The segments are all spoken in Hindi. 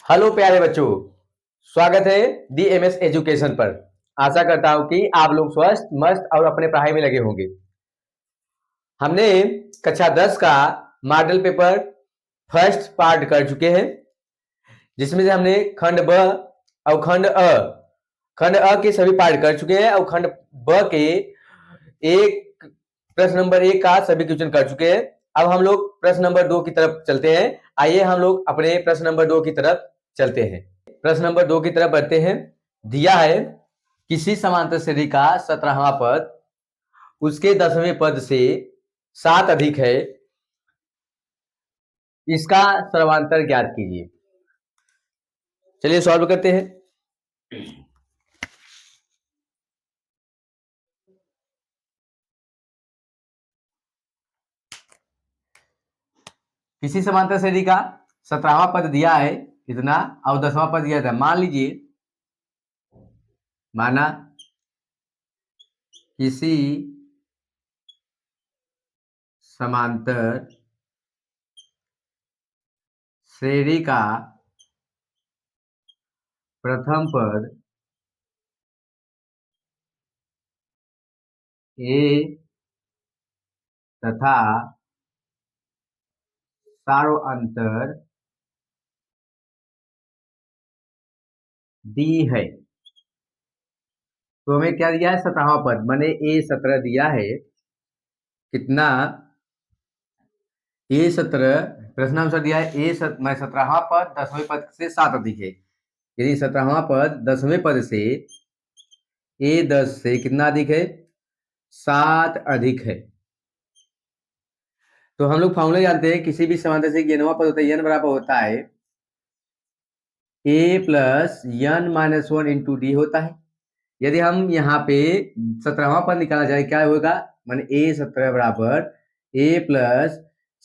हेलो प्यारे बच्चों, स्वागत है DMS एजुकेशन पर। आशा करता हूं कि आप लोग स्वस्थ मस्त और अपने पढ़ाई में लगे होंगे। हमने कक्षा 10 का मॉडल पेपर फर्स्ट पार्ट कर चुके हैं, जिसमें से हमने खंड ब और खंड अ के सभी पार्ट कर चुके हैं और खंड ब के एक प्रश्न नंबर 1 का सभी क्वेश्चन कर चुके हैं। अब हम लोग प्रश्न नंबर 2 की तरफ चलते हैं। आइए हम लोग अपने प्रश्न नंबर 2 की तरफ चलते हैं। प्रश्न नंबर 2 की तरफ बढ़ते हैं। दिया है किसी समांतर श्रेणी का 17वां पद उसके 10वें पद से 7 अधिक है, इसका सर्वांतर ज्ञात कीजिए। चलिए सॉल्व करते हैं। किसी समांतर श्रेणी का 17वां पद दिया है कितना और 10वां पद दिया था। मान लीजिए, माना किसी समांतर श्रेणी का प्रथम पद ए तथा सार्वअंतर डी है। तो हमें क्या दिया है? 17वां पद, मैंने ए 17 दिया है। कितना? ए 17 प्रश्नानुसार दिया है। मैं 17वां पद 10वें पद से 7 अधिक है, यदि 17वां पद 10वें पद से ए 10 से कितना अधिक है? 7 अधिक है। तो हम लोग फॉर्मूला जानते हैं, किसी भी समांतर से n वां पद होता है, n बराबर होता है a plus n minus 1 into D होता है। यदि हम यहाँ पे 17वां पद निकालना चाहे क्या होगा? माने a 17 बराबर a plus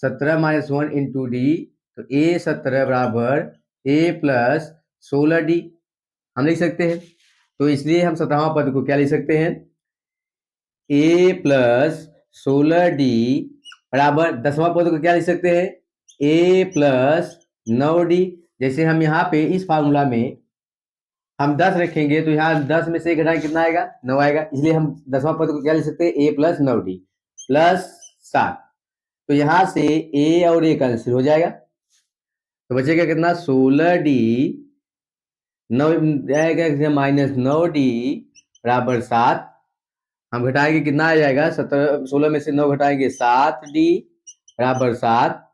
17 minus 1 into D, तो a 17 बराबर a प्लस 16 डी हम लिख सकते हैं। तो इसलिए हम 17वां पद को क्या लिख सकते हैं? a प्लस 16 डी बराबर 10वां पद को क्या लिख सकते हैं? a plus 9 D. जैसे हम यहाँ पे इस फार्मूला में हम 10 रखेंगे तो यहाँ 10 में से घटाएं कितना आएगा? 9 आएगा। इसलिए हम 10वां पद को क्या लिख सकते हैं? a plus 9 D plus 7। तो यहाँ से a और a कैंसिल हो जाएगा, तो बचेगा कितना? 16 डी 9 आएगा माइनस 9 डी बराबर 7। हम घटाएंगे कितना आ जाएगा? 16 में से 9 घटाएंगे 7 डी बराबर 7।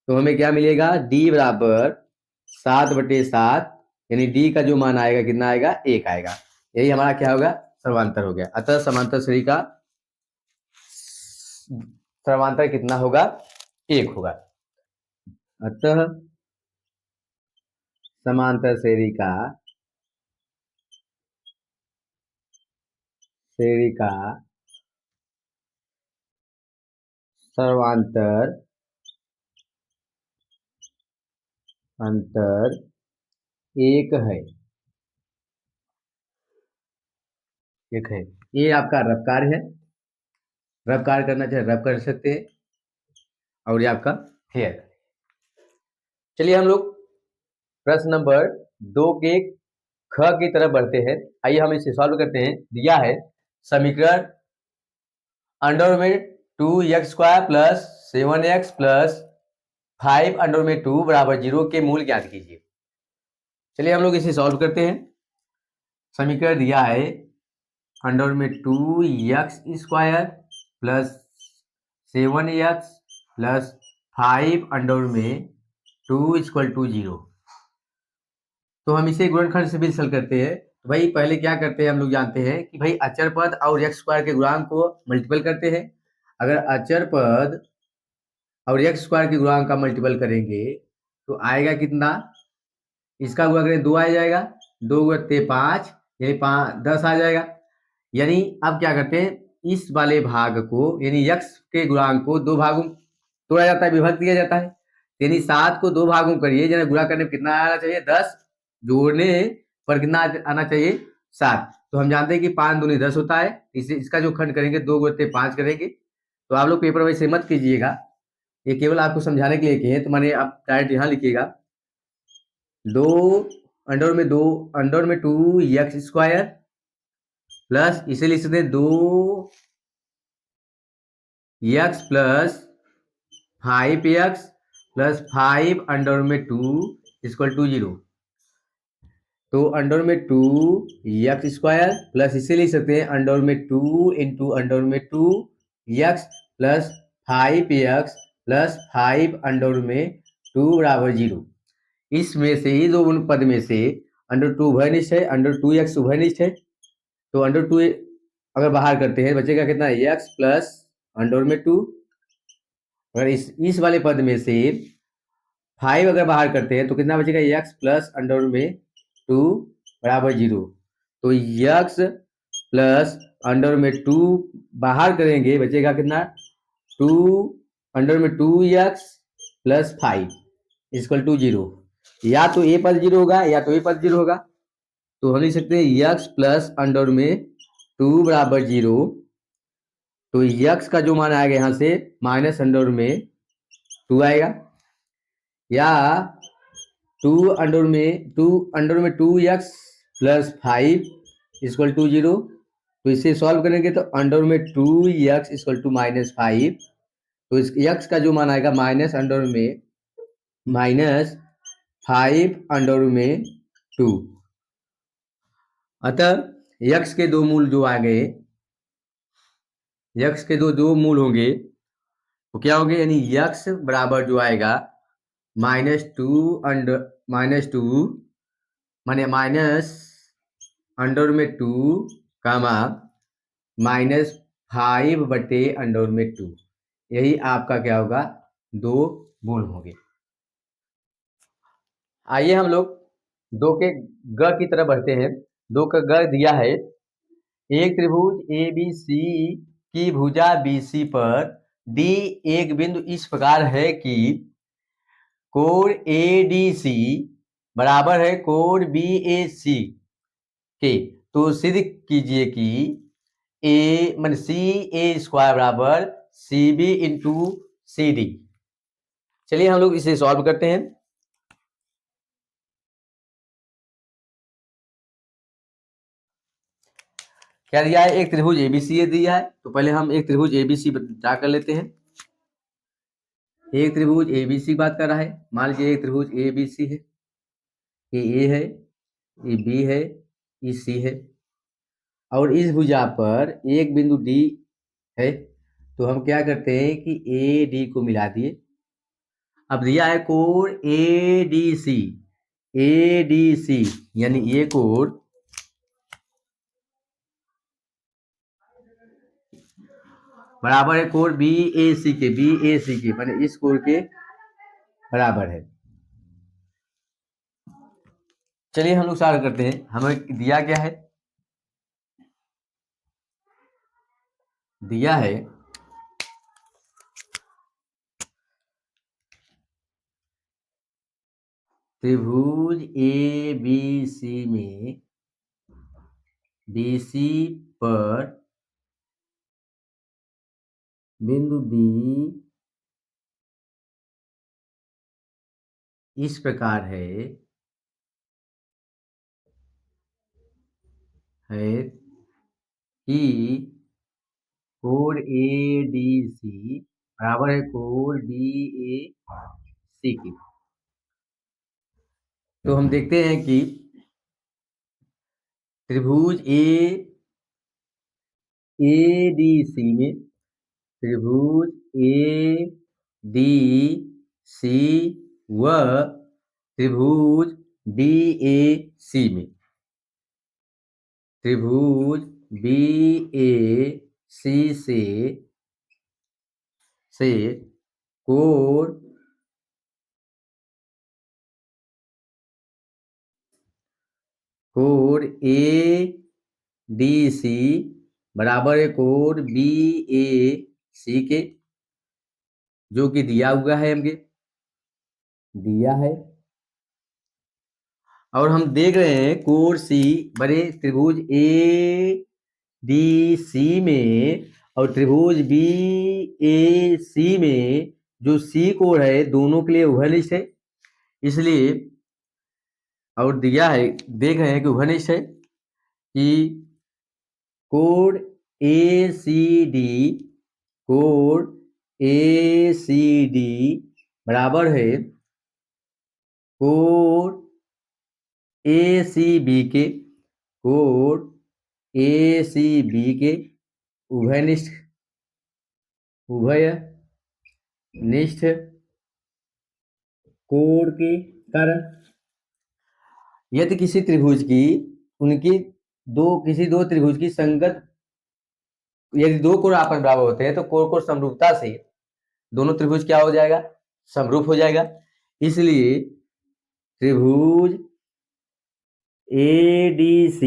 तो हमें क्या मिलेगा? डी बराबर 7/7, यानी डी का जो मान आएगा कितना आएगा? 1 आएगा। यही हमारा क्या होगा? सर्वांतर हो गया। अतः समांतर श्रेणी का सर्वांतर कितना होगा? 1 होगा। अतः समांतर श्रेणी का सर्वांतर अंतर 1 है। ये आपका रफ कार्य है, रफ कार्य करना चाहे रफ कर सकते हैं, और ये आपका फेयर। चलिए हम लोग प्रश्न नंबर 2 के ख की तरफ बढ़ते हैं। आइए हम इसे सॉल्व करते हैं। दिया है समीकरण अंडर में 2x² plus 7x plus 5 under में 2 बराबर 0 के मूल ज्ञात कीजिए। चलिए हम लोग इसे सॉल्व करते हैं। समीकरण दिया है अंडर में 2x² plus 7x plus 5 under में 2 इक्वल टू 0। तो हम इसे गुणनखंड से भी हल करते हैं। तो भाई पहले क्या करते हैं? हम लोग जानते हैं कि भाई अचर पद और x² के गुणांक को मल्टीपल करते हैं। अगर अचर पद और x² के गुणांक का मल्टीपल करेंगे तो आएगा कितना? इसका गुणा करें 2 आ जाएगा, 2 × 5 यानी 10 आ जाएगा। यानी अब क्या करते हैं? इस वाले भाग को यानी x के गुणांक को 2 भागों तोड़ा जाता है, विभक्त किया जाता है। यानी 7 को 2 भागों करिए, जरा गुणा करने में कितना आना चाहिए? 10, जोड़ने पर कितना आना चाहिए? 7। तो हम जानते हैं कि 5 दूनी 10 होता है। इसका जो खंड करेंगे 2 × 5 करेंगे। तो आप लोग पेपर वैसे मत कीजिएगा, ये केवल आपको समझाने के लिए किए हैं। तो माने आप डायरेक्ट यहाँ लिखिएगा, दो अंडर में 2x² प्लस इसे लिख सकते हैं 2x plus 5x plus 5 under में 2 इक्वल टू 0। तो अंडर में 2x² प्लस इसे लिख सकते हैं अंडर में 2 इंटू अंडर में 2x plus 5x plus 5 under में 2 बराबर 0। इसमें से ही दो पद में से अंडर 2 उभयनिष्ठ है, अंडर 2x उभयनिष्ठ है। तो अंडर 2 अगर बाहर करते हैं बचेगा कितना, x प्लस अंडर में 2। अगर इस वाले पद में से 5 अगर बाहर करते हैं तो कितना बचेगा, x प्लस अंडर में 2 बराबर 0। तो x प्लस अंडर में 2 बाहर करेंगे बचेगा कितना, 2 अंडर में 2x प्लस 5 इक्वल टू 0। या तो ए पद 0 होगा या तो ए पद 0 होगा। तो हम लिख सकते हैं x प्लस अंडर में 2 बराबर 0। तो x का जो मान आएगा यहां से माइनस अंडर में 2 आएगा, या 2 अंडर में 2x प्लस 5 इक्वल टू 0। तो इसे सॉल्व करेंगे तो अंडर में 2x इक्वल टू -5। तो इस x का जो मान आएगा माइनस अंडर में -5 अंडर में 2। अतः x के दो मूल जो आ गए, x के दो मूल होंगे तो क्या होंगे, यानी x बराबर जो आएगा -2 माने माइनस अंडर में 2 कामा -5 बटे अंडर में 2। यही आपका क्या होगा, दो मूल होंगे। आइए हम लोग दो के ग की तरफ बढ़ते हैं। दो का ग दिया है, एक त्रिभुज ABC की भुजा BC पर D एक बिंदु इस प्रकार है कि कोण ADC बराबर है कोण BAC के। तो सिद्ध कीजिए कि CA² बराबर CB इंटू CD। चलिए हम लोग इसे सॉल्व करते हैं। क्या दिया है, एक त्रिभुज ABC दिया है। तो पहले हम एक त्रिभुज ABC ड्रा कर लेते हैं। एक त्रिभुज ABC की बात कर रहा है। मान लीजिए एक त्रिभुज ABC है, ये A है, ये B है, ये C है, और इस भुजा पर एक बिंदु D है। तो हम क्या करते हैं कि AD को मिला दिए। अब दिया है कोण ADC यानी ये कोण बराबर है कोण BAC के माने इस कोण के बराबर है। चलिए हम लोग सॉल्व करते हैं। हमें दिया क्या है, दिया है त्रिभुज ABC में BC पर बिंदु D इस प्रकार है कि कोण ADC बराबर है कोण BAC की। तो हम देखते हैं कि त्रिभुज ADC में त्रिभुज ADC व त्रिभुज BAC में त्रिभुज BAC से कोण ADC बराबर है कोण BAC के, जो कि दिया हुआ है, हमके दिया है। और हम देख रहे हैं कोण C बड़े त्रिभुज ADC में और त्रिभुज BAC में जो C कोण है दोनों के लिए उभयनिष्ठ है। इसलिए और दिया है, देख रहे हैं कि उभयनिष्ठ है कि कोण ACD, कोण ACD बराबर है कोण ACB के, कोण ACB के उभयनिष्ठ, उभयनिष्ठ कोण के कारण। यदि किसी त्रिभुज की किसी दो त्रिभुज की संगत, यदि दो कोण आपस बराबर होते हैं तो कोण को समरूपता से दोनों त्रिभुज क्या हो जाएगा, समरूप हो जाएगा। इसलिए त्रिभुज ADC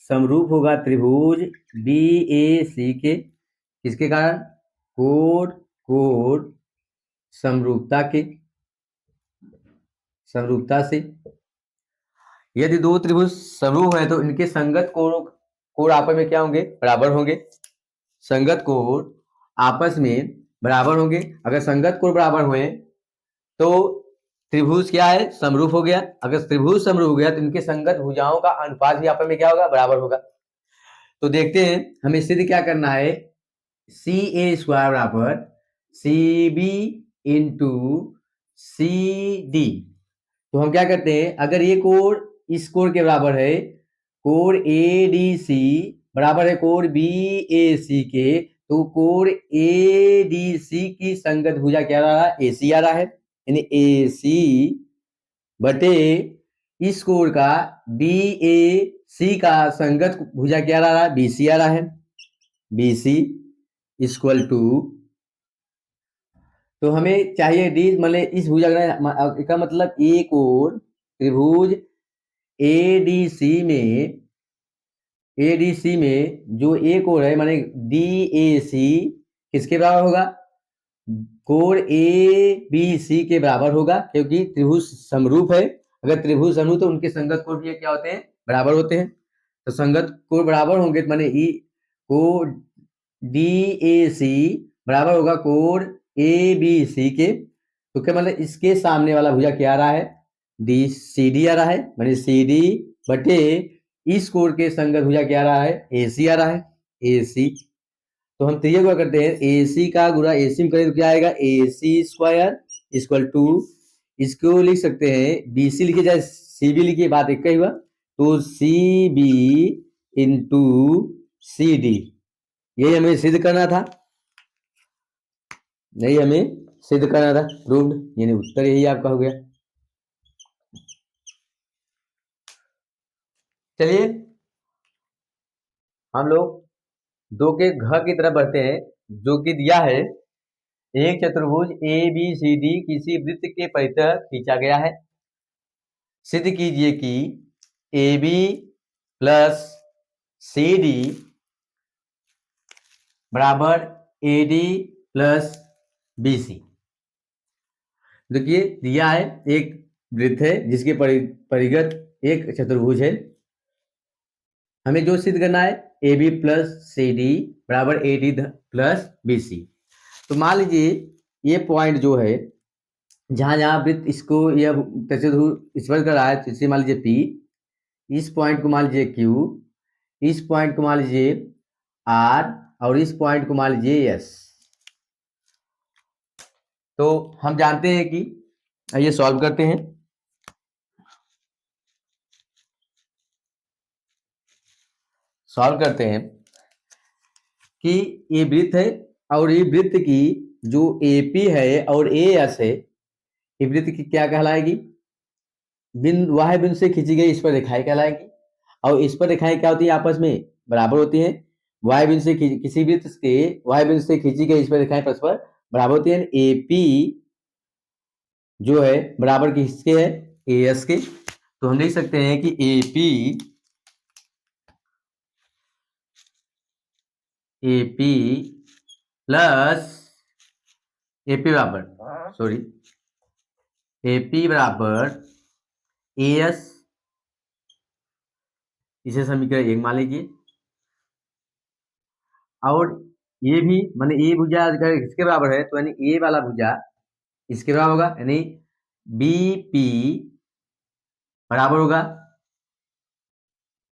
समरूप होगा त्रिभुज BAC के, किसके कारण, कोण समरूपता के, समरूपता से। यदि दो त्रिभुज समरूप है तो इनके संगत कोण आपस में क्या होंगे, बराबर होंगे। संगत कोण आपस में बराबर होंगे। अगर संगत कोण बराबर हुए तो त्रिभुज क्या है, समरूप हो गया। अगर त्रिभुज समरूप हो गया तो इनके संगत भुजाओं का अनुपात भी आपस में क्या होगा, बराबर होगा। तो देखते हैं हमें सिद्ध क्या करना है। CA² बराबर CB इंटू CD। तो हम क्या करते हैं, अगर ये कोण इस कोण के बराबर है, कोण ADC बराबर है कोण BAC के, तो कोण ADC की संगत भुजा क्या आ रहा है, AC आ रहा है। यानी AC बटे इस कोण का BAC का संगत भुजा क्या आ रहा है, BC आ रहा है। BC इक्वल टू, तो हमें चाहिए डी, मतलब इस भुजा का मतलब एक कोण त्रिभुज ADC में जो एक कोण है माने DAC किसके बराबर होगा, कोण ABC के बराबर होगा, क्योंकि त्रिभुज समरूप है। अगर त्रिभुज समरूप तो उनके संगत कोण भी क्या होते हैं, बराबर होते हैं। तो संगत कोण बराबर होंगे माने कोण DAC बराबर होगा कोण ABC के। तो क्या मतलब इसके सामने वाला भुजा क्या आ रहा है, CD आ रहा है, माने CD बटे इस कोण के संगत भुजा क्या आ रहा है, AC आ रहा है, AC। तो हम तैयार क्या करते हैं, AC का गुणा AC में करें तो क्या आएगा, AC² इक्वल टू, इसको लिख सकते हैं BC लिखे जाए CB लिखिए, बात एक ही हुआ। तो CB इंटू CD, यही हमें सिद्ध करना था, नहीं हमें सिद्ध करना था, प्रूव्ड, यानी उत्तर यही आपका हो गया। चलिए हम लोग दो के घ की तरफ बढ़ते हैं, जो कि दिया है एक चतुर्भुज ABCD किसी वृत्त के परितः खींचा गया है। सिद्ध कीजिए कि AB प्लस CD बराबर AD प्लस BC। देखिए दिया है एक वृत्त है जिसके परिगत एक चतुर्भुज है। हमें जो सिद्ध करना है AB प्लस CD बराबर AD प्लस BC। तो मान लीजिए ये पॉइंट जो है जहां जहां वृत्त इसको यह चतुर्भुज स्पर्श कर रहा है, तो इसे मान लीजिए P, इस पॉइंट को मान लीजिए Q, इस पॉइंट को मान लीजिए R और इस पॉइंट को मान लीजिए S। तो हम जानते हैं कि आइए सॉल्व करते हैं। सॉल्व करते हैं कि ये वृत्त है और ये वृत्त की जो AP है और AS है, ये वृत्त की क्या कहलाएगी, बिंदु वाह बिंदु से खींची गई इस पर रेखाएं कहलाएगी। और इस पर रेखाएं क्या होती है, आपस में बराबर होती हैं। वाह बिंदु से किसी वृत्त के वाह बिंदु से खींची गई इस पर रेखाएं परस्पर बराबर होती है। AP जो है बराबर किसके है, AS के। तो हम लिख सकते हैं कि AP प्लस AP बराबर AP बराबर AS, इसे समीकरण 1 मान लीजिए। और ये भी माने ए भुजा अगर इसके बराबर है तो यानी ए वाला भुजा इसके बराबर होगा, यानी BP बराबर होगा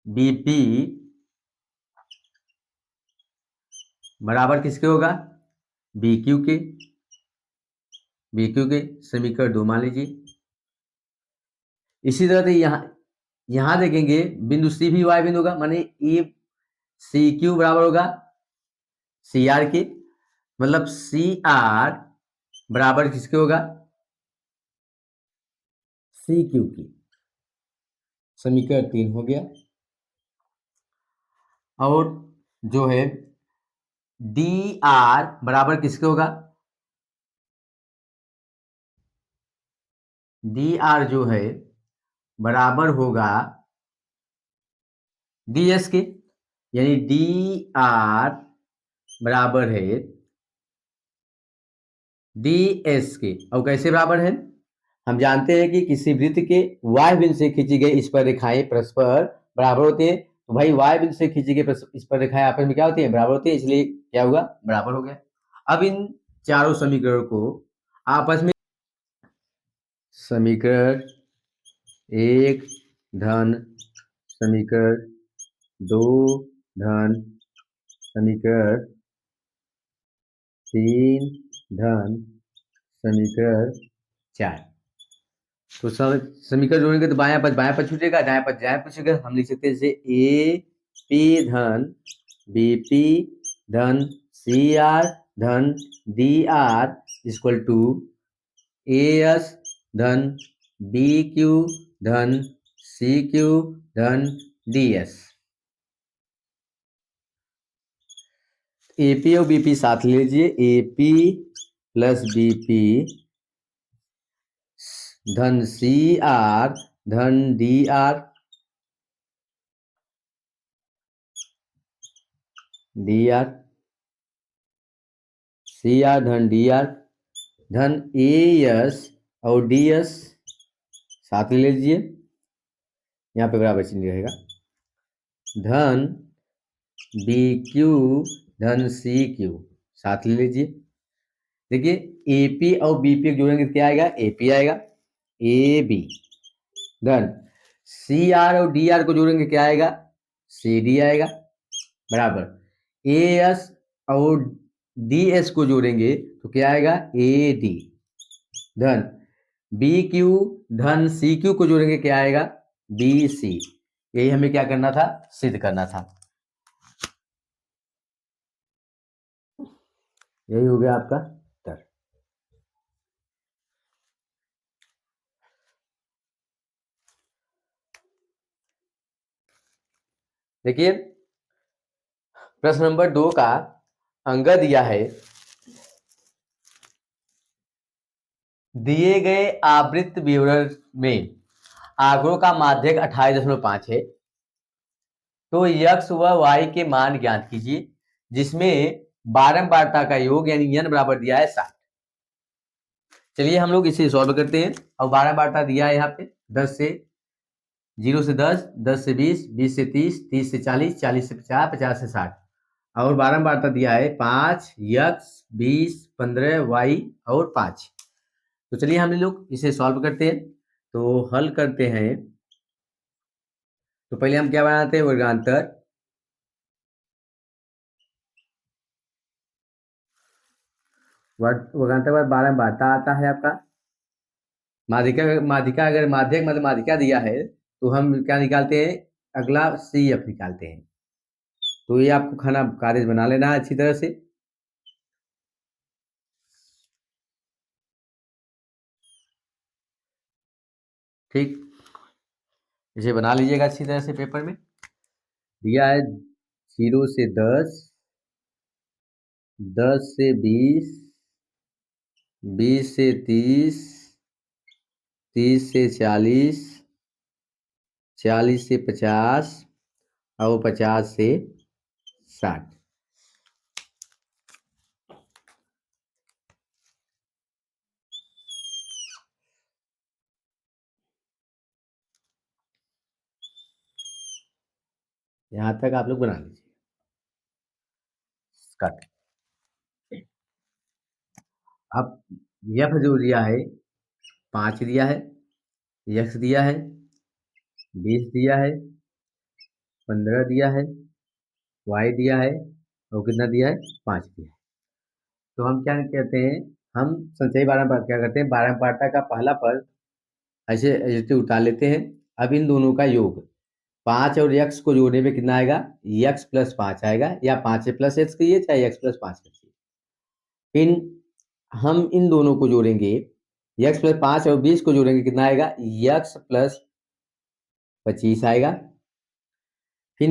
बीपी बराबर किसके होगा, बीक्यू के। बीक्यू के समीकरण 2 मान लीजिए। इसी तरह से यहां देखेंगे बिंदु सी भी वाई बिंदु होगा, माने ए सी क्यू बराबर होगा सी आर के, मतलब सी आर बराबर किसके होगा, सी क्यू की। समीकरण 3 हो गया। और जो है डी आर बराबर किसके होगा, डी आर जो है बराबर होगा डी एस के, यानी डी आर बराबर है डी एस के। और कैसे बराबर है, हम जानते हैं कि किसी वृत्त के वाय बिंदु से खींची गई इस पर रेखाएं परस्पर बराबर होते हैं। तो भाई वाय बिंदु से खींची गई इस पर रेखाएं आपस में क्या होती है, बराबर होती है, इसलिए क्या हुआ, बराबर हो गया। अब इन चारों समीकरणों को आपस में समीकरण 1 धन समीकरण 2 धन समीकरण 3 धन समीकरण 4, तो समीकरण जोड़ेंगे तो बायां पद छूटेगा, दायां पद छूटेगा। हम लिख सकते हैं जैसे ए पी धन बी पी धन सी आर धन d r equal to a s धन बी क्यू धन सी क्यू धन डी एस। एपी और बीपी साथ ले लीजिए, एपी प्लस बीपी धन सी आर धन d r d r c r धन डी आर धन ए एस और डी एस साथ ले लीजिए, यहाँ पे बराबर चिन्ह रहेगा, धन बी क्यू धन सी क्यू साथ ले लीजिए। देखिए एपी और बीपी जोड़ेंगे तो क्या आएगा, एपी आएगा, ए बी धन सी आर और डी आर को जोड़ेंगे क्या आएगा, सी डी आएगा, बराबर ए एस और डी एस को जोड़ेंगे तो क्या आएगा, ए डी धन बी क्यू धन सी क्यू को जोड़ेंगे क्या आएगा, बी सी। यही हमें क्या करना था, सिद्ध करना था। यही हो गया आपका उत्तर। देखिए प्रश्न नंबर 2 का अंक दिया है, दिए गए आवृत्त विवरण में आंकड़ों का माध्यक 28.5 है, तो x व y के मान ज्ञात कीजिए, जिसमें बारंबारता का योग यानी n बराबर दिया है 60। चलिए हम लोग इसे सॉल्व करते हैं। और बारंबारता दिया है यहाँ पे 10 से 0 से 10, 10 से 20, 20 से 30, 30 से 40, 40 से 50, 50 से 60। और बारंबारता दिया है 5 x 20 15 y और 5। तो चलिए हम लोग इसे सॉल्व करते हैं। तो हल करते हैं, तो पहले हम क्या बनाते हैं, वर्गांतर। वर्गांतर बाद बारंबारता आता है आपका। माध्यिका माध्यिका अगर माध्यक मतलब माध्यिका दिया है तो हम क्या निकालते हैं, अगला सी एफ निकालते हैं। तो ये आपको खाना कार्य बना लेना है अच्छी तरह से। ठीक, इसे बना लीजिएगा अच्छी तरह से पेपर में। दिया है 0 से 10, 10 से 20, 20 से 30, 30 से 40, 40 से 50 और 50 से 60। यहां तक आप लोग बना लीजिए। कट। अब यफ जो दिया है 5 दिया है, यक्स दिया है, 20 दिया है, 15 दिया है, y दिया है और कितना दिया है, 5 दिया है। तो हम क्या कहते हैं, हम संचयी बारंबार क्या करते हैं, बारंबारता का पहला पद ऐसे ऐसे उतार लेते हैं। अब इन दोनों का योग 5 और x को जोड़ने में कितना आएगा, x प्लस 5 आएगा, या 5 प्लस x कहिए चाहे x प्लस 5 कहिए। फिर हम इन दोनों को जोड़ेंगे, x प्लस 5 और 20 को जोड़ेंगे, कितना आएगा, x प्लस 25 आएगा। फिर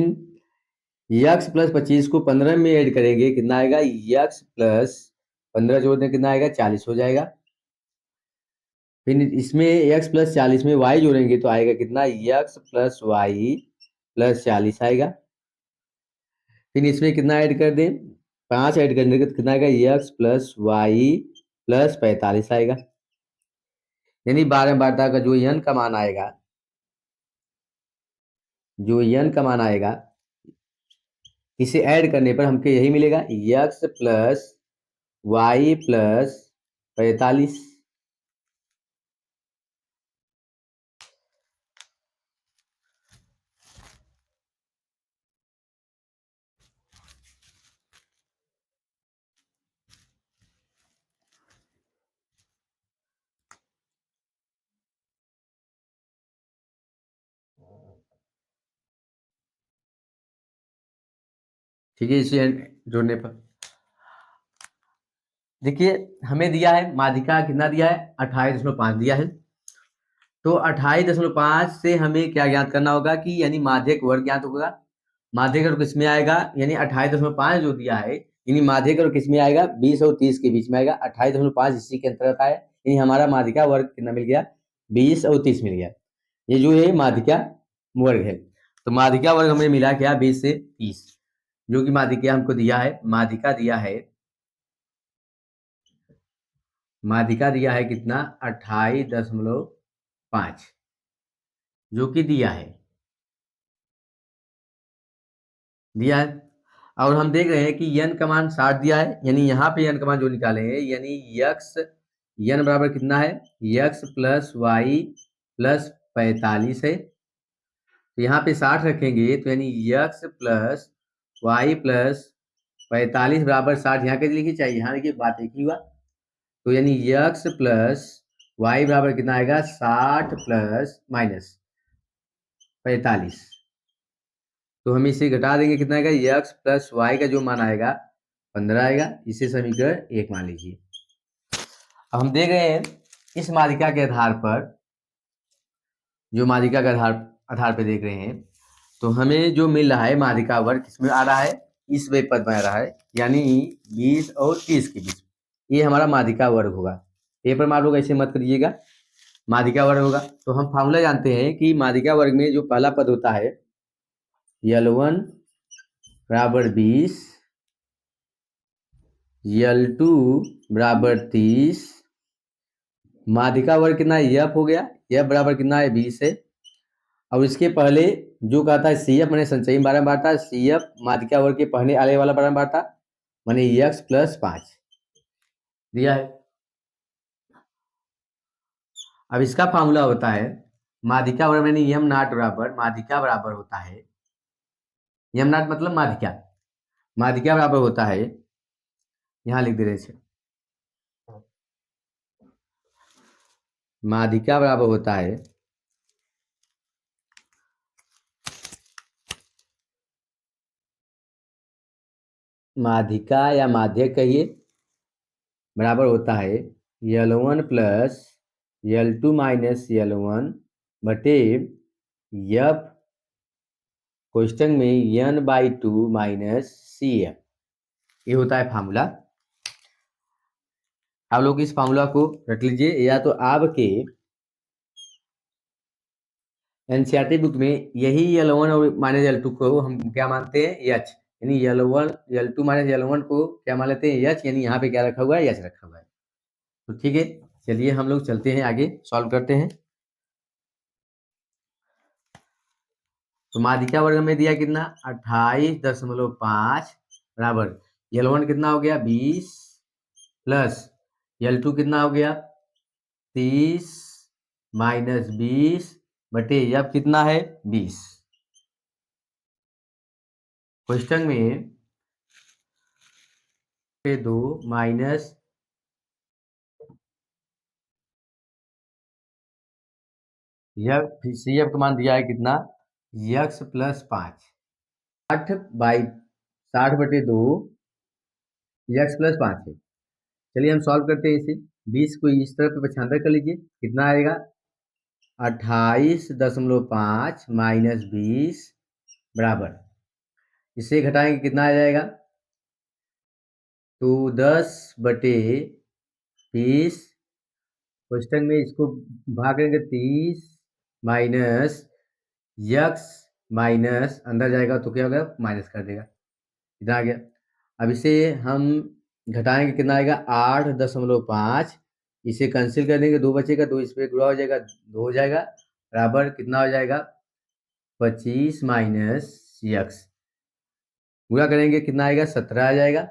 x प्लस 25 को 15 में ऐड करेंगे, कितना आएगा, x प्लस 15 जोड़ने कितना आएगा, 40 हो जाएगा। फिर इसमें x प्लस 40 में y जोड़ेंगे तो आएगा कितना, x प्लस y प्लस 40 आएगा। फिर इसमें कितना ऐड कर दें, 5 ऐड करने का कितना आएगा, x प्लस y प्लस 45 आएगा। यानी बारंबारता का जो n का मान आएगा, जो n का मान आएगा, इसे ऐड करने पर हमको यही मिलेगा, x प्लस y प्लस 45। ठीक है, इसे जोड़ने पर देखिए हमें दिया है माध्यिका कितना दिया है, 28.5 दिया है। तो 28.5 से हमें क्या ज्ञात करना होगा कि यानी माध्यक वर्ग ज्ञात होगा। माध्यक वर्ग किसमें आएगा, यानी 28.5 जो दिया है, यानी माध्यक वर्ग किसमें आएगा, 20 और 30 के बीच में आएगा। 28.5 इसी के अंतर्गत है, यानी हमारा माध्यिका वर्ग कितना मिल गया, 20 और 30 मिल गया। ये जो है माध्यिका वर्ग है। तो माध्यिका वर्ग हमें मिला क्या, 20 से 30, जो कि माध्यिका हमको दिया है। माध्यिका दिया है, माध्यिका दिया है कितना, 28.5 जो कि दिया है, दिया है। और हम देख रहे हैं कि n का मान 60 दिया है, यानी यहाँ पे n का मान जो निकाले हैं, यानी x n बराबर कितना है, x प्लस y प्लस 45 है। तो यहाँ पे 60 रखेंगे तो यानी x प्लस y प्लस 45 बराबर 60, यहाँ के लिखी चाहिए, यहाँ देखिए बात एक ही हुआ। तो यानी x प्लस y बराबर कितना आएगा, 60 प्लस माइनस 45। तो हम इसे घटा देंगे, कितना आएगा, x प्लस वाई का जो मान आएगा 15 आएगा। इसे समीकरण 1 मान लीजिए। अब हम देख रहे हैं इस माध्यिका के आधार पर, जो माध्यिका के आधार पर देख रहे हैं, तो हमें जो मिल रहा है माध्यिका वर्ग किसमें आ रहा है, इस वे पद में आ रहा है, यानी 20 और 30 के बीच। ये हमारा माध्यिका वर्ग होगा। पेपर मार लोग ऐसे मत करिएगा, माध्यिका वर्ग होगा। तो हम फार्मूला जानते हैं कि माध्यिका वर्ग में जो पहला पद होता है, L1 बराबर 20, L2 बराबर 30, माध्यिका वर्ग कितना है, F हो गया, F बराबर कितना है, 20 है। और इसके पहले जो कहा था CF मैंने संचयी बारंबारता, CF माध्यिका वर्ग के पहले आने वाला बारंबारता माने x प्लस 5 दिया है। अब इसका फार्मूला होता है माध्यिका वर्ग मैंने यम नाट बराबर, माध्यिका बराबर होता है, यम नाट मतलब माध्यिका, माध्यिका बराबर होता है, यहाँ लिख दे रहे थे, माध्यिका बराबर होता है माध्यिका या माध्यक कहिए, बराबर होता है L1 plus L2 minus L1 बटे F क्वेश्चन में n/2 माइनस CF। ये होता है फार्मूला। आप लोग इस फार्मूला को रख लीजिए, या तो आपके एनसीईआरटी बुक में यही L1 और माइनस L2 को हम क्या मानते हैं, H, यानी L1 L2 माइनस L1 को क्या मान लेते हैं, H, यानी यहाँ पे क्या रखा हुआ है, H रखा हुआ है। तो ठीक है, चलिए हम लोग चलते हैं आगे, सॉल्व करते हैं। तो माध्यिका वर्ग में दिया कितना, 28.5 बराबर L1 कितना हो गया, 20 प्लस L2 कितना हो गया, 30 माइनस 20 बटे अब कितना है 20। क्वेश्चन में 2 माइनस सी एफ का मान दिया है कितना यक्स प्लस 5 60/2 यक्स प्लस 5 है। चलिए हम सॉल्व करते हैं इसे। 20 को इस तरफ पे पक्षांतर कर लीजिए, कितना आएगा 28.5 माइनस 20 बराबर, इसे घटाएंगे कितना आ जाएगा तो 10/20। क्वेश्चन में इसको भाग करेंगे 30 माइनस यक्स माइनस अंदर जाएगा तो क्या होगा माइनस कर देगा, इतना आ गया। अब इसे हम घटाएंगे कितना आएगा 8.5, इसे कैंसिल कर देंगे, 2 बचेगा, 2 इस पे गुणा हो जाएगा, 2 हो जाएगा बराबर कितना हो जाएगा 25 माइनस यक्स, गुणा करेंगे कितना आएगा 17 आ जाएगा,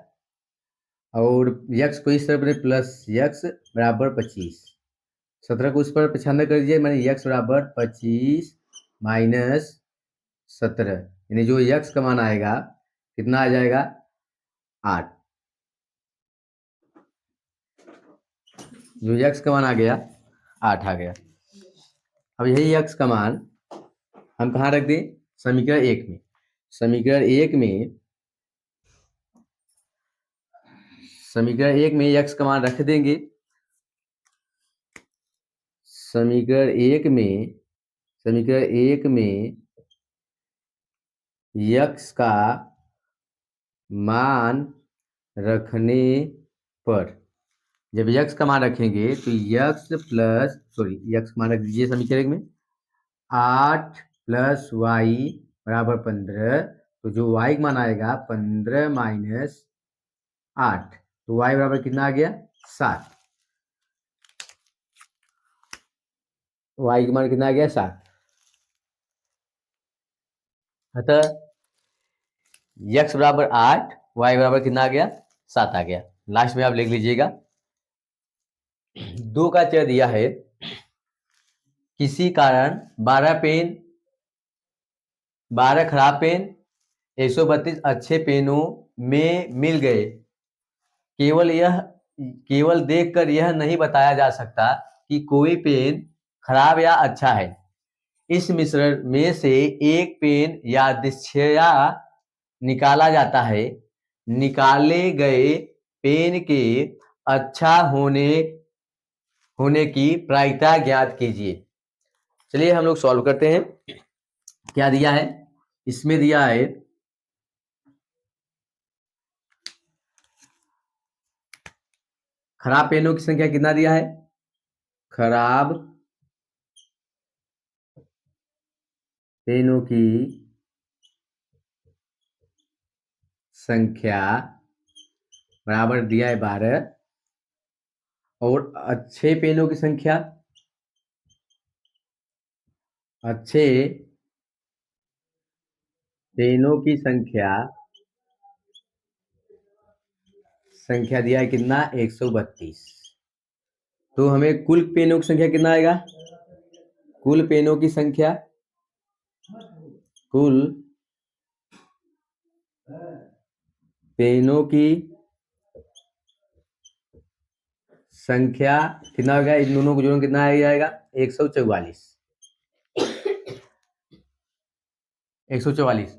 और यक्स को इस तरफ बने प्लस यक्स बराबर 25, 17 को उस पर पछाना कर दीजिए, मैंने यक्स बराबर 25 माइनस 17, यानी जो यक्स का मान आएगा कितना आ जाएगा 8। जो यक्स का मान आ गया 8 आ गया। अब यही यक्स का मान हम कहाँ रख दें समीकरण 1 में। समीकरण 1 में यक्स का मान रख देंगे। समीकरण 1 में यक्स का मान रखने पर, जब यक्स का मान रखेंगे तो यक्स का मान रख दीजिए समीकरण 1 में 8 + y बराबर 15, तो जो y का मान आएगा 15 माइनस 8, तो y बराबर कितना आ गया 7। y का मान कितना आ गया 7। अतः x बराबर 8, y बराबर कितना आ गया 7 आ गया। लास्ट में आप लिख लीजिएगा 2 का चय दिया है, किसी कारण 12 खराब पेन 132 अच्छे पेनों में मिल गए। केवल देखकर यह नहीं बताया जा सकता कि कोई पेन खराब या अच्छा है। इस मिश्रण में से एक पेन या दिश्चर्या निकाला जाता है। निकाले गए पेन के अच्छा होने की प्रायिकता ज्ञात कीजिए। चलिए हम लोग सॉल्व करते हैं। क्या दिया है इसमें दिया है खराब पेनों की संख्या कितना दिया है, खराब पेनों की संख्या बराबर दिया है 12, और अच्छे पेनों की संख्या, अच्छे पेनों की संख्या दिया है कितना 132। तो हमें कुल पेनों की संख्या कितना आएगा, कुल पेनों की संख्या, कुल पेनों की संख्या कितना होगा, इन दोनों को जोड़ो कितना आ जाएगा 144। 144।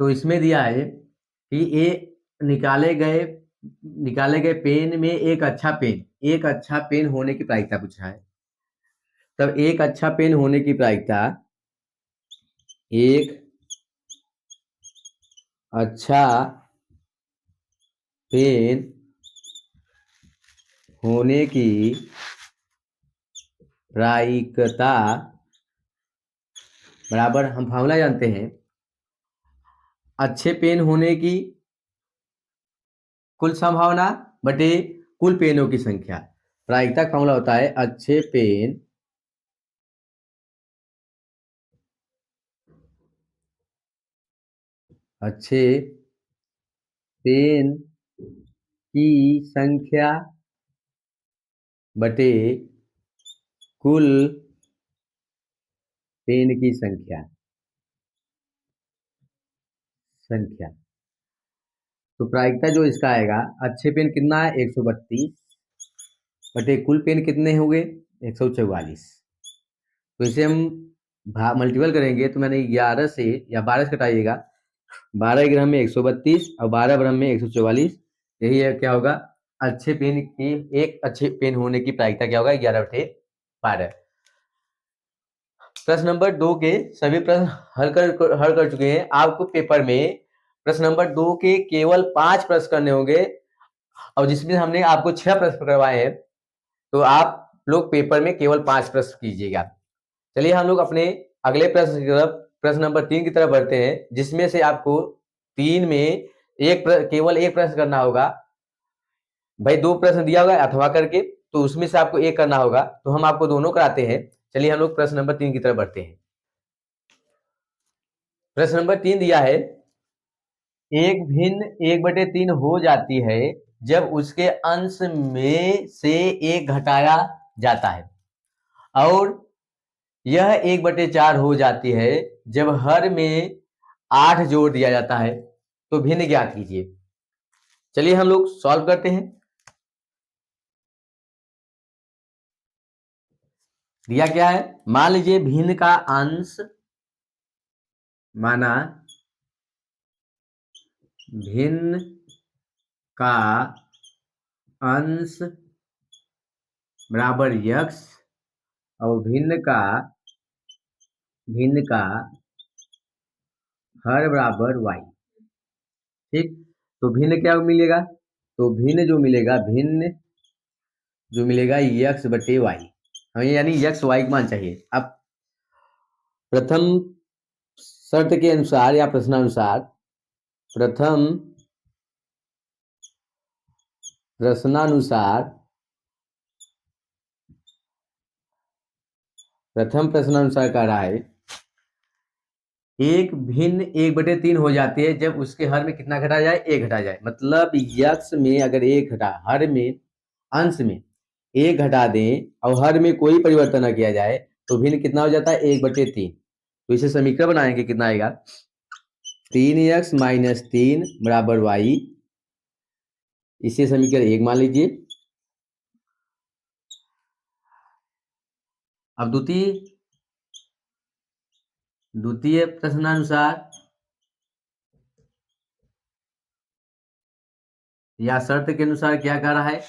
तो इसमें दिया है कि ये निकाले गए पेन में एक अच्छा पेन होने की प्रायिकता पूछ रहा है। तब एक अच्छा पेन होने की प्रायिकता, एक अच्छा पेन होने की प्रायिकता बराबर, हम फार्मूला जानते हैं, अच्छे पेन होने की कुल संभावना बटे कुल पेनों की संख्या। प्रायिकता का फार्मूला होता है अच्छे पेन की संख्या बटे कुल पेन की संख्या। तो प्रायिकता जो इसका आएगा, अच्छे पेन कितना है 132 बटे कुल पेन कितने हुए 144। तो इसे हम मल्टीपल करेंगे तो मैंने 11 से या 12 से घटाइएगा, 12 ग्राम में 132 और 12 ग्राम में 144। यही है क्या होगा अच्छे पेन की, एक अच्छे पेन होने की प्रायिकता क्या होगा 11/12। प्रश्न नंबर 2 के सभी प्रश्न हल कर चुके हैं। आपको पेपर में प्रश्न नंबर 2 के केवल 5 प्रश्न करने होंगे और जिसमें हमने आपको 6 प्रश्न करवाए हैं, तो आप लोग पेपर में केवल 5 प्रश्न कीजिएगा। चलिए हम लोग अपने अगले प्रश्न की तरफ, प्रश्न नंबर 3 की तरफ बढ़ते हैं, जिसमें से आपको 3 में केवल एक प्रश्न करना होगा। भाई 2 प्रश्न दिया होगा अथवा करके, तो उसमें से आपको एक करना होगा, तो हम आपको दोनों कराते हैं। चलिए हम लोग प्रश्न नंबर 3 की तरफ बढ़ते हैं। प्रश्न नंबर 3 दिया है, एक भिन्न 1/3 हो जाती है जब उसके अंश में से एक घटाया जाता है, और यह 1/4 हो जाती है जब हर में 8 जोड़ दिया जाता है। तो भिन्न ज्ञात कीजिए। चलिए हम लोग सॉल्व करते हैं। दिया क्या है, मान लीजिए भिन्न का अंश, माना भिन्न का अंश बराबर यक्स और भिन्न का हर बराबर वाई। ठीक, तो भिन्न क्या मिलेगा, तो भिन्न जो मिलेगा यक्स बटे वाई, हमें यानी यक्स वाई का मान चाहिए। अब प्रथम शर्त के अनुसार या प्रश्नानुसार, प्रथम प्रश्नानुसार कह रहा है एक भिन्न 1/3 हो जाती है जब उसके हर में कितना घटा जाए, एक घटा जाए। मतलब यक्स में अगर एक घटा, हर में अंश में एक घटा दें और हर में कोई परिवर्तन न किया जाए, तो भिन्न कितना हो जाता है 1/3। तो इसे समीकरण बनाएंगे, कितना आएगा 3x - 3 बराबर वाई। इसे समीकरण 1 मान लीजिए। अब द्वितीय प्रश्नानुसार या शर्त के अनुसार क्या कह रहा है,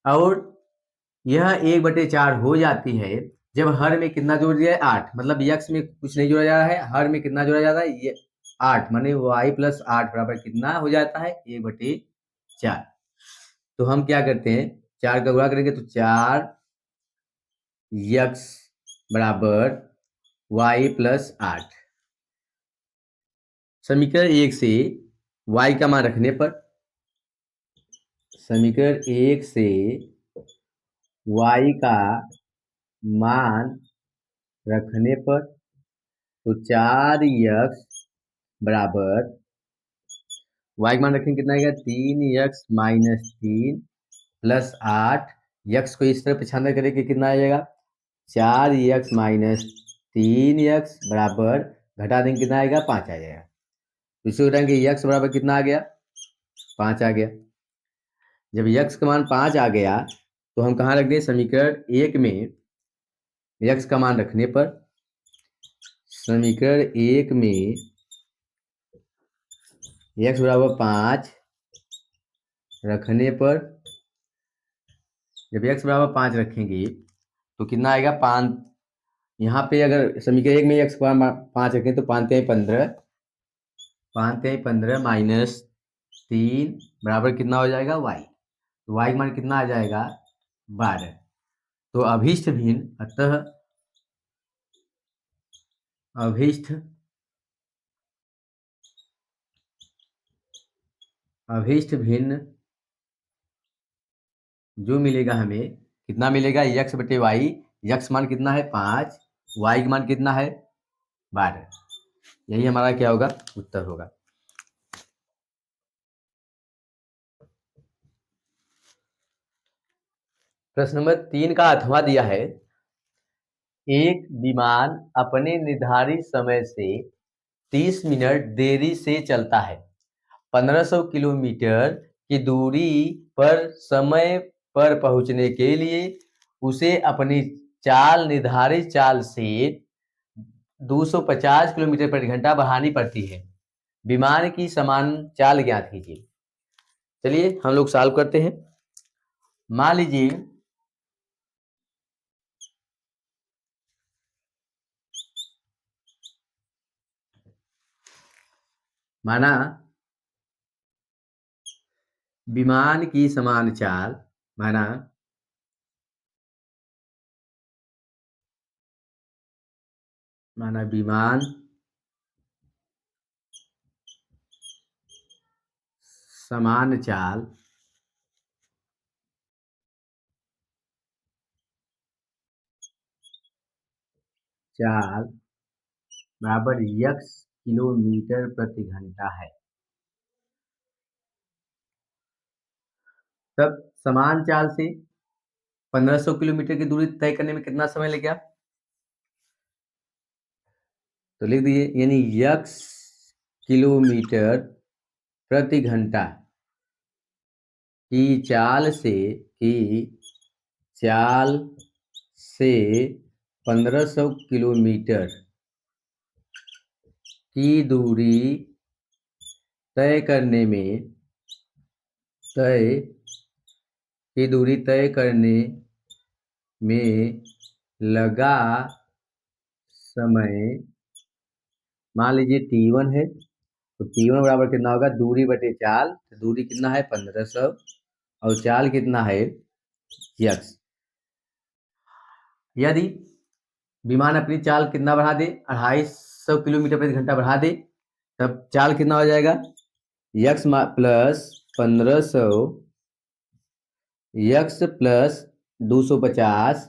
और यह 1/4 हो जाती है जब हर में कितना जोड़ दिया है 8। मतलब यक्स में कुछ नहीं जोड़ा जा रहा है, हर में कितना जोड़ा जाता है ये 8, माने y + 8 बराबर कितना हो जाता है 1/4। तो हम क्या करते हैं, 4 का गुणा करेंगे तो 4 यक्स बराबर y + 8। समीकरण 1 से y का मान रखने पर, समीकरण 1 से y का मान रखने पर, तो 4x बराबर y का मान रखेंगे कितना आएगा 3x - 3 + 8। यक्स को इस तरफ पिछाना करेंगे कितना आ जाएगा 4x - 3x बराबर, घटा देंगे कितना आएगा 5 आ जाएगा। इसे घटाएंगे यक्स बराबर कितना आ गया 5 आ गया। जब यक्स का मान 5 आ गया तो हम कहाँ रख दें, समीकरण 1 में यक्स का मान रखने पर, समीकरण 1 में x बराबर 5 रखने पर, जब x बराबर 5 रखेंगे तो कितना आएगा 5। यहाँ पे अगर समीकरण 1 में x का मान 5 रखें तो 5 × 15, 5 × 15 - 3 बराबर कितना हो जाएगा y। तो y का मान कितना आ जाएगा 12। तो अभीष्ट भिन्न, अतः अभीष्ट भिन्न जो मिलेगा हमें कितना मिलेगा x बटे वाई। यक्स मान कितना है 5, y का मान कितना है 12। यही हमारा क्या होगा उत्तर होगा। प्रश्न नंबर 3 का अथवा दिया है, एक विमान अपने निर्धारित समय से 30 मिनट देरी से चलता है। 1500 किलोमीटर की दूरी पर समय पर पहुंचने के लिए उसे अपनी निर्धारित चाल से 250 किलोमीटर प्रति घंटा बढ़ानी पड़ती है। विमान की समान चाल ज्ञात कीजिए। चलिए हम लोग सॉल्व करते हैं। मान लीजिए माना विमान की समान चाल माना विमान समान चाल बराबर यक्स किलोमीटर प्रति घंटा है। तब समान चाल से 1500 किलोमीटर की दूरी तय करने में कितना समय लग गया? तो लिख दीजिए, यानी यक्स किलोमीटर प्रति घंटा की चाल से 1500 किलोमीटर की दूरी तय करने में लगा समय, मान लीजिए T1 है, तो T1 बराबर कितना होगा? दूरी बटे चाल। तो दूरी कितना है? 1500 और चाल कितना है? यक्स। यदि विमान अपनी चाल कितना बढ़ा दे? 250 किलोमीटर प्रति घंटा बढ़ा दे, तब चाल कितना हो जाएगा? X plus 1500 x plus 250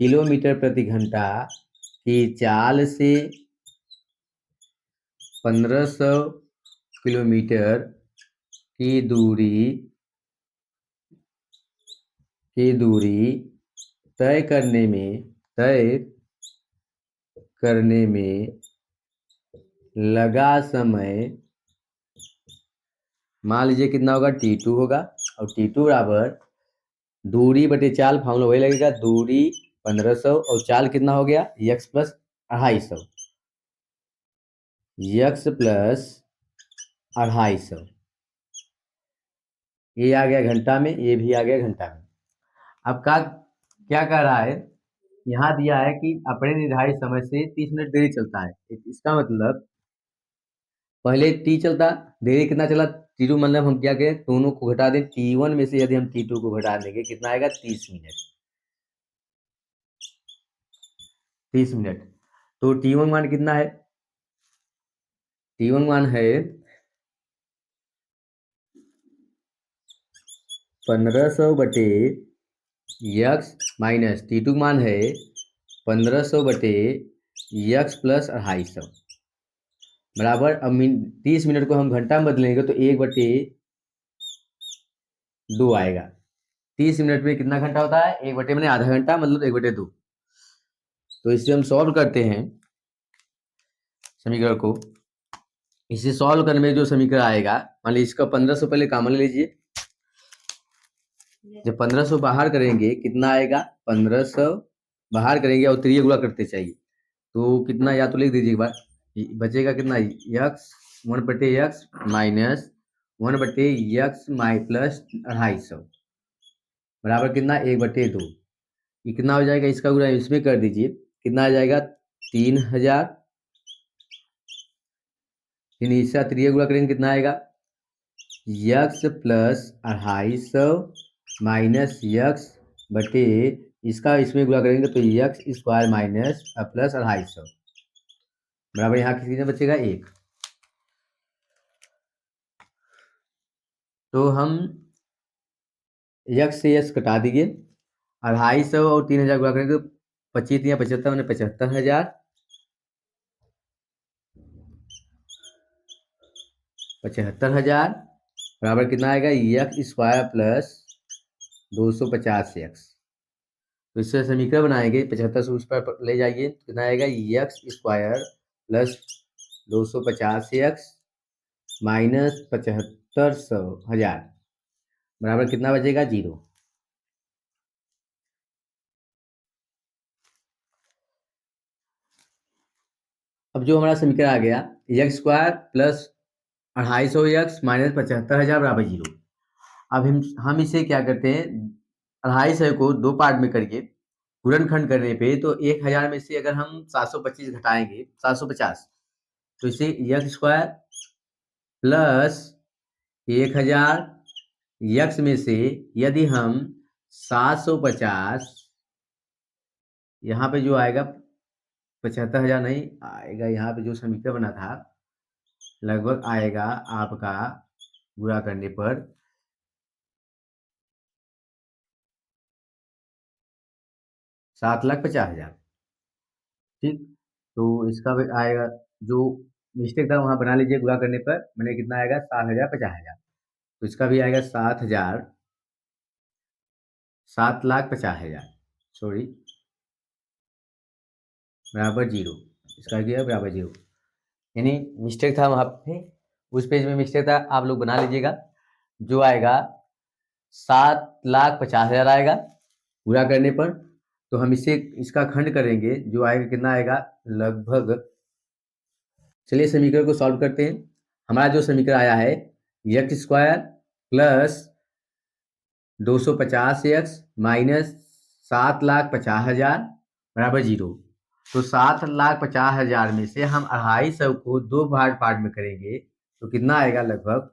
kilometre प्रति घंटा की चाल से 1500 किलोमीटर की दूरी तय करने में लगा समय, मान लीजिए कितना होगा? T2 होगा। और T2 बराबर दूरी बटे चाल, फॉर्मूला वही लगेगा, दूरी 1500 और चाल कितना हो गया? X plus 250, x plus 250। ये आ गया घंटा में, ये भी आ गया घंटा में। अब क्या कह रहा है? यहाँ दिया है कि अपने निर्धारित समय से 30 मिनट देरी चलता है। इसका मतलब पहले T चलता, देरी कितना चला? T2, मतलब हम क्या करें, दोनों को घटा दें। T1 में से यदि हम T2 को घटा देंगे, कितना आएगा? 30 मिनट। 30 मिनट। तो T1 मान कितना है? T1 मान है 1500 बटे यक्स माइनस T2 मान है 1500 बटे यक्स प्लस 250 बराबर। अब 30 मिनट को हम घंटा में बदलेंगे तो 1/2 आएगा। 30 मिनट में कितना घंटा होता है? 1/2 मैंने आधा घंटा, मतलब 1/2। तो इसे हम सॉल्व करते हैं समीकरण को। इसे सॉल्व करने में जो समीकरण आएगा, मान लीजिए इसका 1500 पहले कॉमन ले लीजिए। जब 1500 बाहर करेंगे कितना आएगा? 1500 बाहर करेंगे और 3 गुणा करते चाहिए, तो कितना, या तो लिख दीजिए एक बार, बचेगा कितना? X 1/x minus 1/x plus 250 बराबर कितना? 1/2। ये कितना हो जाएगा? इसका गुणा इसमें कर दीजिए, कितना आ जाएगा? 3000। इसका 3 गुणा करेंगे कितना आएगा? यक्स प्लस 250 माइनस यक्स बटे, इसका इसमें गुणा करेंगे तो यक्स स्क्वायर माइनस प्लस 250 बराबर, यहाँ किसी ने बचेगा 1। तो हम यक्स से यक्स कटा दीजिए, 250 और 3000 गुणा करेंगे तो 25 या 75 मैंने 75,000, 75,000 बराबर कितना आएगा? X square plus 250 x. तो इससे समीकरण बनाएंगे 75 से उस पर ले जाइए, कितना आएगा x square plus 250 x minus 7500 बराबर कितना बचेगा 0। अब जो हमारा समीकरण आ गया x square plus 250 x minus 75,000 बराबर 0। अब हम इसे क्या करते हैं, 250 को दो पार्ट में करके गुणनखंड करने पे तो 1000 में से अगर हम 725 घटाएंगे 750, तो इसे एक्स स्क्वायर प्लस 1000 एक्स में से यदि हम 750 यहाँ पे जो आएगा 75,000 नहीं आएगा, यहाँ पे जो समीकरण बना था लगभग आएगा आपका गुणा करने पर 7,50,000। ठीक, तो इसका भी आएगा, जो मिस्टेक था वहां बना लीजिए, गुणा करने पर मैंने कितना आएगा 7,000 50,000, तो इसका भी आएगा 7,50,000 सॉरी बराबर 0। इसका क्या बराबर 0, यानी मिस्टेक था वहां पे, उस पेज में मिस्टेक था, आप लोग बना लीजिएगा। जो आएगा 7,50,000 आएगा पूरा करने पर। तो हम इसे इसका खंड करेंगे, जो आएगा कितना आएगा लगभग, चलिए समीकरण को सॉल्व करते हैं। हमारा जो समीकरण आया है x square plus 250 x minus 7,50,000 बराबर 0। तो 7,50,000 में से हम 250 को दो पार्ट में करेंगे तो कितना आएगा लगभग,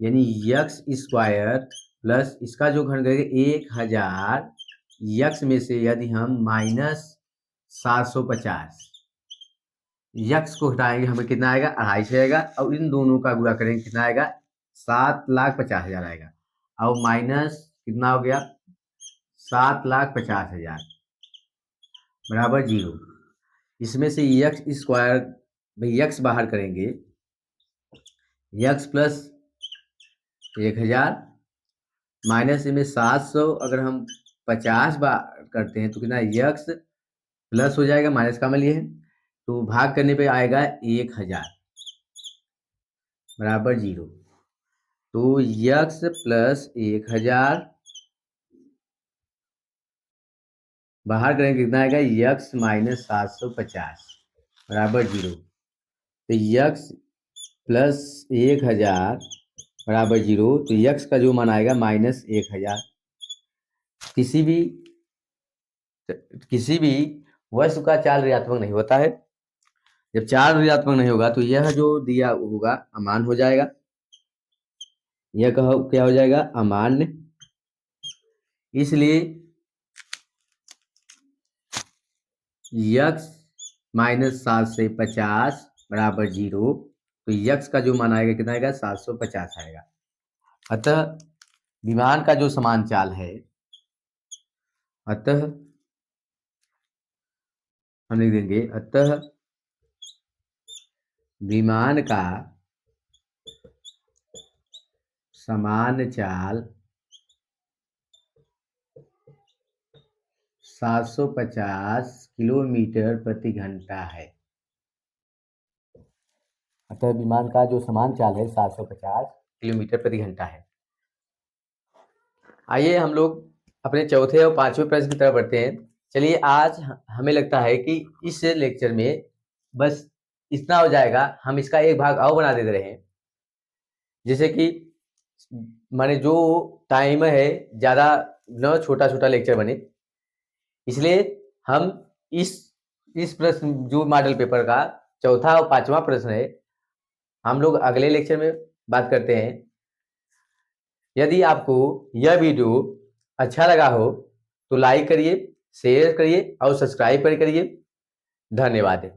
यानी एक्स स्क्वायर प्लस इसका जो घन करेंगे 1000 एक्स में से यदि हम माइनस 750 यक्स को हटाएंगे हमें कितना आएगा 250 आएगा, और इन दोनों का गुणा करेंगे कितना आएगा 7,50,000 आएगा, और माइनस कितना हो गया 7,50,000 बराबर 0। इसमें से एक्स स्क्वायर भाई एक्स बाहर करेंगे, एक्स प्लस 1000 माइनस में 700 अगर हम 50 बार करते हैं तो कितना एक्स प्लस हो जाएगा, माइनस का लिए है तो भाग करने पे आएगा 1000 बराबर 0। तो एक्स प्लस 1000 बाहर करेंगे कितना आएगा एक्स माइनस 750 बराबर 0। तो एक्स प्लस 1000 बराबर 0, तो एक्स का जो मान आएगा माइनस 1000। किसी भी वस्तु का चाल ऋणात्मक नहीं होता है। जब चाल ऋणात्मक नहीं होगा तो यह जो दिया होगा अमान हो जाएगा, यह क्या हो जाएगा अमान्य। इसलिए एक्स माइनस 750 बराबर 0, तो एक्स का जो मान आएगा कितना आएगा 750 आएगा। अतः विमान का जो समान चाल है, अतः हम लिख देंगे अतः विमान का समान चाल 750 किलोमीटर प्रति घंटा है। अतः विमान का जो समान चाल है 750 किलोमीटर प्रति घंटा है। आइए हम लोग अपने चौथे और पांचवें प्रश्न की तरफ बढ़ते हैं। चलिए आज हमें लगता है कि इस लेक्चर में बस इतना हो जाएगा, हम इसका एक भाग और बना देते रहे, जैसे कि माने जो टाइम है ज़्यादा न छोटा छोटा लेक्चर बने। इसलिए हम इस प्रश्न जो मॉडल पेपर का चौथा और पांचवा प्रश्न है, हम लोग अगले लेक्चर में बात करते हैं। यदि आपको यह वीडियो अच्छा लगा हो तो लाइक करिए, शेयर करिए और सब्सक्राइब करिए। धन्यवाद।